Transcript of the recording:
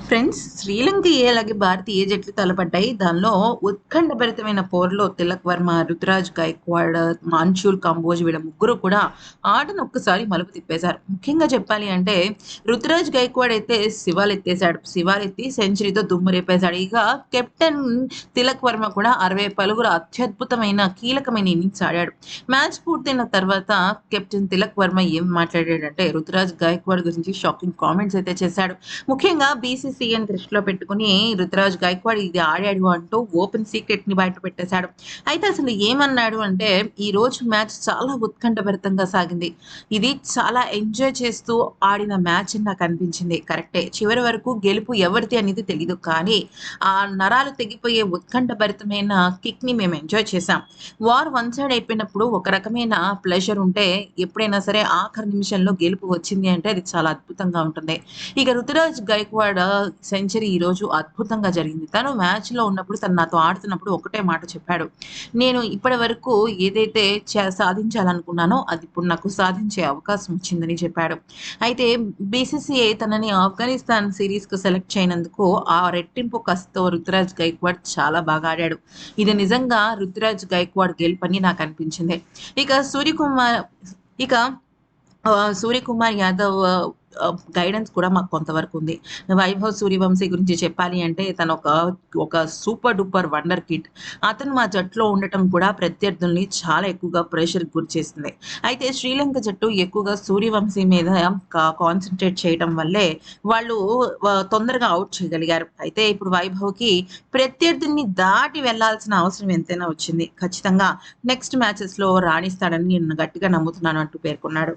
Friends, Sri Lanka అలాగే భారతీయ జట్లు తలపడ్డాయి. దానిలో ఉత్కంఠభరితమైన పోరులో తిలక్ వర్మ, రుతురాజ్ గైక్వాడ్, మాన్షుల్ కంబోజ్ వీళ్ళ ముగ్గురు కూడా ఆటను ఒక్కసారి మలుపు తిప్పేశారు. ముఖ్యంగా చెప్పాలి అంటే రుతురాజ్ గైక్వాడ్ అయితే శివాలెత్తేశాడు. శివాలెత్తి సెంచరీతో దుమ్ము రేపేశాడు. ఇక కెప్టెన్ తిలక్ వర్మ కూడా 60 పరుగుల అత్యద్భుతమైన కీలకమైన ఇన్నింగ్స్ ఆడాడు. మ్యాచ్ పూర్తయిన తర్వాత కెప్టెన్ తిలక్ వర్మ ఏం మాట్లాడాడంటే రుతురాజ్ గైక్వాడ్ గురించి షాకింగ్ కామెంట్స్ అయితే చేశాడు. ముఖ్యంగా బీసీసీఐని దృష్టిలో పెట్టుకుని రుతురాజ్ గైక్వాడ్ ఇది ఆడాడు అంటూ ఓపెన్ సీక్రెట్ ని బయట పెట్టేశాడు. అయితే అసలు ఏమన్నాడు అంటే, ఈ రోజు మ్యాచ్ చాలా ఉత్కంఠభరితంగా సాగింది. ఇది చాలా ఎంజాయ్ చేస్తూ ఆడిన మ్యాచ్ అని నాకు అనిపించింది. కరెక్టే, చివరి వరకు గెలుపు ఎవరిది అనేది తెలియదు, కానీ ఆ నరాలు తెగిపోయే ఉత్కంఠభరితమైన కిక్ ని మేము ఎంజాయ్ చేశాం. వార్ వన్ సైడ్ అయిపోయినప్పుడు ఒక రకమైన ప్లెజర్ ఉంటే, ఎప్పుడైనా సరే ఆఖరి నిమిషంలో గెలుపు వచ్చింది అంటే అది చాలా అద్భుతంగా ఉంటుంది. ఇక రుతురాజ్ గైక్వాడ్ సెంచరీ ఈరోజు అద్భుతంగా జరిగింది. తను మ్యాచ్‌లో ఉన్నప్పుడు తను నాతో ఆడుతున్నప్పుడు ఒకటే మాట చెప్పాడు. నేను ఇప్పటి వరకు ఏదైతే సాధించాలనుకున్నానో అది ఇప్పుడు నాకు సాధించే అవకాశం వచ్చిందని చెప్పాడు. అయితే బీసీసీఐ తనని ఆఫ్ఘనిస్తాన్ సిరీస్‌కు సెలెక్ట్ చేయనందుకు ఆ రెట్టింపు కసితో రుతురాజ్ గైక్వాడ్ చాలా బాగా ఆడాడు. ఇది నిజంగా రుతురాజ్ గైక్వాడ్ గెలుపని నాకు అనిపించింది. ఇక ఇక సూర్యకుమార్ యాదవ్ గైడెన్స్ కూడా మాకు కొంతవరకు ఉంది. వైభవ్ సూర్యవంశీ గురించి చెప్పాలి అంటే తను ఒక సూపర్ డూపర్ వండర్ కిడ్. అతను మా జట్టులో ఉండటం కూడా ప్రత్యర్థుల్ని చాలా ఎక్కువగా ప్రెషర్‌కి గురిచేసింది. అయితే శ్రీలంక జట్టు ఎక్కువగా సూర్యవంశీ మీద కాన్సంట్రేట్ చేయడం వల్లే వాళ్ళు తొందరగా ఔట్ చేయగలిగారు. అయితే ఇప్పుడు వైభవ్‌కి ప్రత్యర్థుల్ని దాటి వెళ్లాల్సిన అవసరం ఎంతైనా వచ్చింది. ఖచ్చితంగా నెక్స్ట్ మ్యాచెస్‌లో రాణిస్తాడని నేను గట్టిగా నమ్ముతున్నాను అంటూ పేర్కొన్నాడు.